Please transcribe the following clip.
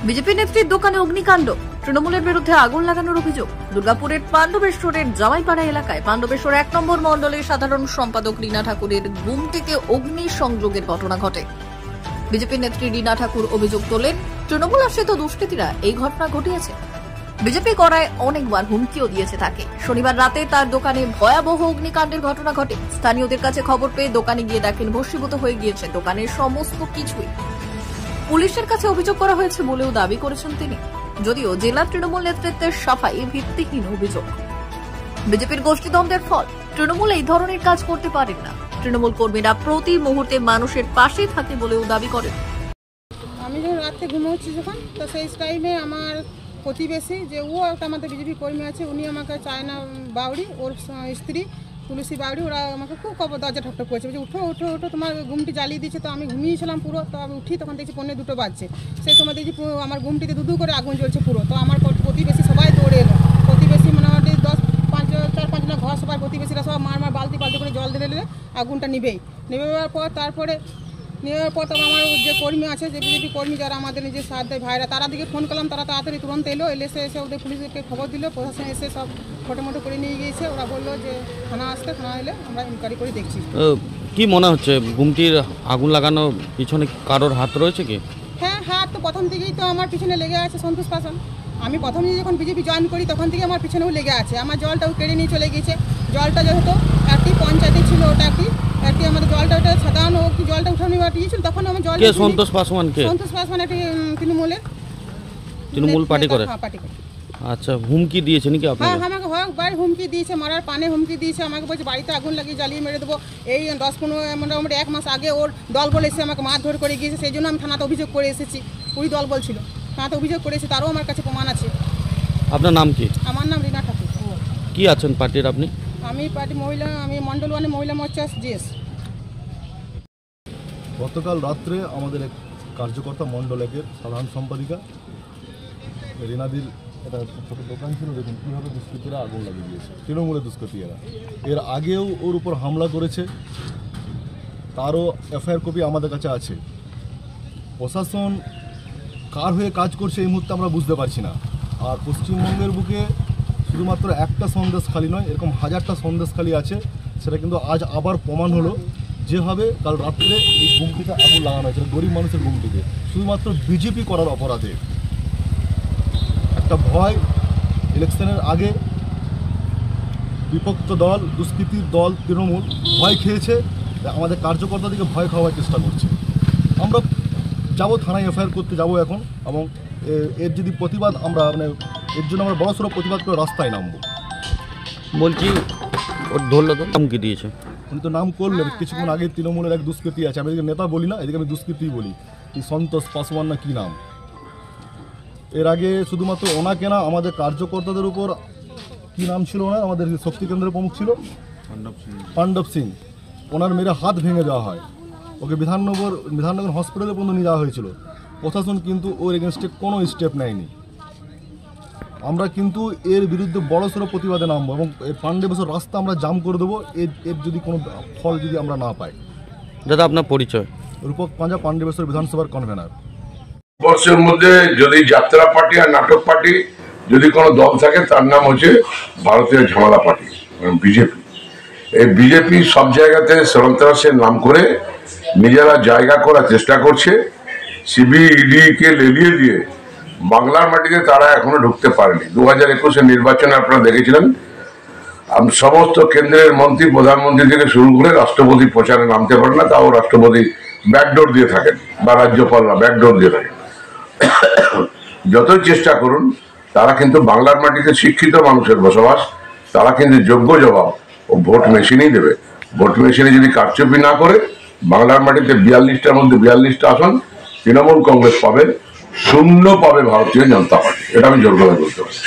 BJP নেত্রীর দোকানে অগ্নিকাণ্ড, তৃণমূলের বিরুদ্ধে আগুন লাগানোর অভিযোগ। দুর্গাপুরের পাণ্ডবেশ্বরের জামাইপাড়া এলাকায় পাণ্ডবেশ্বর 1 নম্বর মণ্ডলের সাধারণ সম্পাদক রীনা ঠাকুরের গুমটিতে অগ্নি সংযোগের ঘটনা ঘটে। বিজেপি নেত্রী রীনা ঠাকুর অভিযোগ তোলেন, তৃণমূল আশ্রিত দুষ্কৃতীরা এই ঘটনা ঘটিয়েছে। বিজেপি করায় অনেকবার হুমকিও দিয়েছে তাকে। শনিবার রাতে তার দোকানে ভয়াবহ অগ্নিকাণ্ডের ঘটনা ঘটে। স্থানীয়দের কাছে খবর পেয়ে দোকানে গিয়ে দেখেন ভস্মীভূত হয়ে গিয়েছে দোকানের সমস্ত কিছুই। পুলিশের কাছে অভিযোগ করা হয়েছে বলেও দাবি করেছেন তিনি, যদিও জেলা তৃণমূল নেতৃত্বের সাফাই ভিত্তিহীন অভিযোগ। বিজেপির গোষ্ঠীদ্বন্দ্বের ফল, তৃণমূল এই ধরনের কাজ করতে পারেন না। তৃণমূল কর্মীরা প্রতি মুহূর্তে মানুষের পাশে থাকে বলেও দাবি করেন। আমি যখন রাতে ঘুমোচ্ছি যখন, তো সেই টাইমে আমার প্রতিবেশী যে ও একটা আমাদের বিজেপি কর্মী আছে, উনি আমাকে চায়না বাউরি, ওর স্ত্রী তুলসী বাউরি, ওরা আমাকে খুব খবর দরজা ঠকঠক করেছে, বলছে উঠো উঠো উঠো, তোমার ঘুমটি জ্বালিয়ে দিচ্ছে। তো আমি ঘুমিয়েছিলাম পুরো, তো আমি উঠি তখন দেখছি 1:45 বাজছে। সেই সময় দেখছি আমার ঘুমটিতে দুদু করে আগুন জ্বলছে পুরো। তো আমার প্রতিবেশী সবাই দৌড়ে এলো। প্রতিবেশী মোটামুটি 4-5 জন ঘর, সবাই প্রতিবেশীরা সব মার বালতি করে জল দিলে আগুনটা নেওয়ার পর নেওয়ার পর তখন আমার যে কর্মী আছে, যে বিজেপি কর্মী যারা আমাদের নিজের সাথ দেয় ভাইরা, তারা দিকে ফোন করলাম, তারা তাড়াতাড়ি তুরন্ত এলো। এসে ওদের পুলিশকে খবর দিল, প্রশাসন এসে সব ফটোমটো করে নিয়ে গিয়েছে। ওরা বললো যে থানা এলে আমরা ইনকোয়ারি করে দেখছি। কি মনে হচ্ছে গুমটির আগুন লাগানো পিছনে কারোর হাত রয়েছে কি? হ্যাঁ, হাত তো প্রথম থেকেই তো আমার পিছনে লেগে আছে সন্তোষ পাসওয়ান। আমি প্রথম যখন বিজেপি জয়েন করি তখন থেকে আমার পিছনেও লেগে আছে। আমার জলটাও কেড়ে নিয়ে চলে গিয়েছে। জলটা যেহেতু একটি পঞ্চায়েতে ছিল, ওটা একটি আমাদের জলটা ওটা সাধারণ জলটা উঠানো দিয়েছিল, তখন আমার জল। সন্তোষ পাসওয়ান একটি তৃণমূল পার্টি করে। আচ্ছা, হুমকি দিয়েছে নাকি আপনাকে? হ্যাঁ, আমাকে হকবার হুমকি দিয়েছে, মারার পানে হুমকি দিয়েছে। আমাকে বলছে বাড়িতে আগুন লাগিয়ে জ্বালিয়ে মেরে দেবো। এই 10-15 মোটামুটি 1 মাস আগে ওর দলবল এসে আমাকে মারধর করে গিয়েছে। সেই জন্য আমি থানাতে অভিযোগ করে এসেছি। পুরী দলবল ছিল, থানাতে অভিযোগ করেছি, তারও আমার কাছে প্রমাণ আছে। আপনার নাম কি? আমার নাম রীনা ঠাকুর। কি আছেন পার্টির আপনি? আমি পার্টি মহিলা, আমি মন্ডল 1 মহিলা মোর্চা জিএস। গতকাল রাত্রে আমাদের এক কার্যকর্তা মন্ডল 1-এর সাধারণ সম্পাদিকা রীনাদির একটা ছোটো দোকান ছিল, দেখুন কীভাবে দুষ্কৃতীরা আগুন লাগিয়ে দিয়েছে। তৃণমূলের দুষ্কৃতীরা এর আগেও ওর উপর হামলা করেছে, তারও এফআইআর কপি আমাদের কাছে আছে। প্রশাসন কার হয়ে কাজ করছে এই মুহূর্তে আমরা বুঝতে পারছি না। আর পশ্চিমবঙ্গের বুকে শুধুমাত্র একটা সন্দেশখালি নয়, এরকম হাজারটা সন্দেশখালি আছে। সেটা কিন্তু আজ আবার প্রমাণ হলো, যেভাবে কাল রাত্রে এই গুমটিতে আগুন লাগানো হয়েছিল, গরিব মানুষের গুমটিতে, শুধুমাত্র বিজেপি করার অপরাধে। একটা ভয়, ইলেকশনের আগে বিপক্ষ দল, দুষ্কৃতীর দল তৃণমূল ভয় খেয়েছে, আমাদের কার্যকর্তাদেরকে ভয় খাওয়ার চেষ্টা করছে। আমরা যাবো থানায় এফআইআর করতে যাবো এখন, এবং এর যদি প্রতিবাদ আমরা এর জন্য আমরা বড়সড় প্রতিবাদ করে রাস্তায় নামবো। বলছি ওর ধরলো তো হুমকি দিয়েছে, উনি তো নাম করলেন কিছুক্ষণ আগে। তৃণমূলের এক দুষ্কৃতী আছে, আমি এদিকে নেতা বলি না, এদিকে আমি দুষ্কৃতী বলি, এই সন্তোষ পাসওয়ান না কি নাম। এর আগে শুধুমাত্র ওনাকে না, আমাদের কার্যকর্তাদের উপর কি নাম ছিল ওনার, আমাদের শক্তি কেন্দ্রের প্রমুখ ছিল পাণ্ডব সিং, ওনার মেরে হাত ভেঙে দেওয়া হয়। ওকে বিধাননগর হসপিটালে পর্যন্ত নিয়ে যাওয়া হয়েছিল। প্রশাসন কিন্তু ওর এগেনস্টে কোনো স্টেপ নেয়নি। আমরা কিন্তু এর বিরুদ্ধে বড়সড় প্রতিবাদে নামবো, এবং এই পাণ্ডবেশ্বর রাস্তা আমরা জাম করে দেবো এর যদি কোনো ফল যদি আমরা না পাই। দাদা আপনার পরিচয়? রূপক পাঞ্জা, পাণ্ডবেশ্বর বিধানসভার কনভেনার। বর্ষের মধ্যে যদি যাত্রা পার্টি আর নাটক পার্টি যদি কোনো দল থাকে, তার নাম হচ্ছে ভারতীয় ঝামেলা পার্টি, বিজেপি। এই বিজেপি সব জায়গাতে সন্ত্রাসের নাম করে নিজেরা জায়গা করার চেষ্টা করছে। সিবিইডি কে লেলিয়ে দিয়ে বাংলার মাটিতে তারা এখনো ঢুকতে পারেনি। 2021-এর নির্বাচনে আপনারা দেখেছিলেন, সমস্ত কেন্দ্রের মন্ত্রী, প্রধানমন্ত্রী থেকে শুরু করে রাষ্ট্রপতি প্রচারে নামতে পারে না, তাও রাষ্ট্রপতি ব্যাকডোর দিয়ে থাকেন, বা রাজ্যপালরা ব্যাকডোর দিয়ে থাকেন। যতই চেষ্টা করুন, তারা কিন্তু বাংলার মাটিতে শিক্ষিত মানুষের বসবাস, তারা কিন্তু যোগ্য জবাব ও ভোট মেশিনেই দেবে। ভোট মেশিনে যদি কারচুপি না করে, বাংলার মাটিতে 42টার মধ্যে 42টা আসন তৃণমূল কংগ্রেস পাবে, 0 পাবে ভারতীয় জনতা পার্টি। এটা আমি জোর করে বলতে পারি।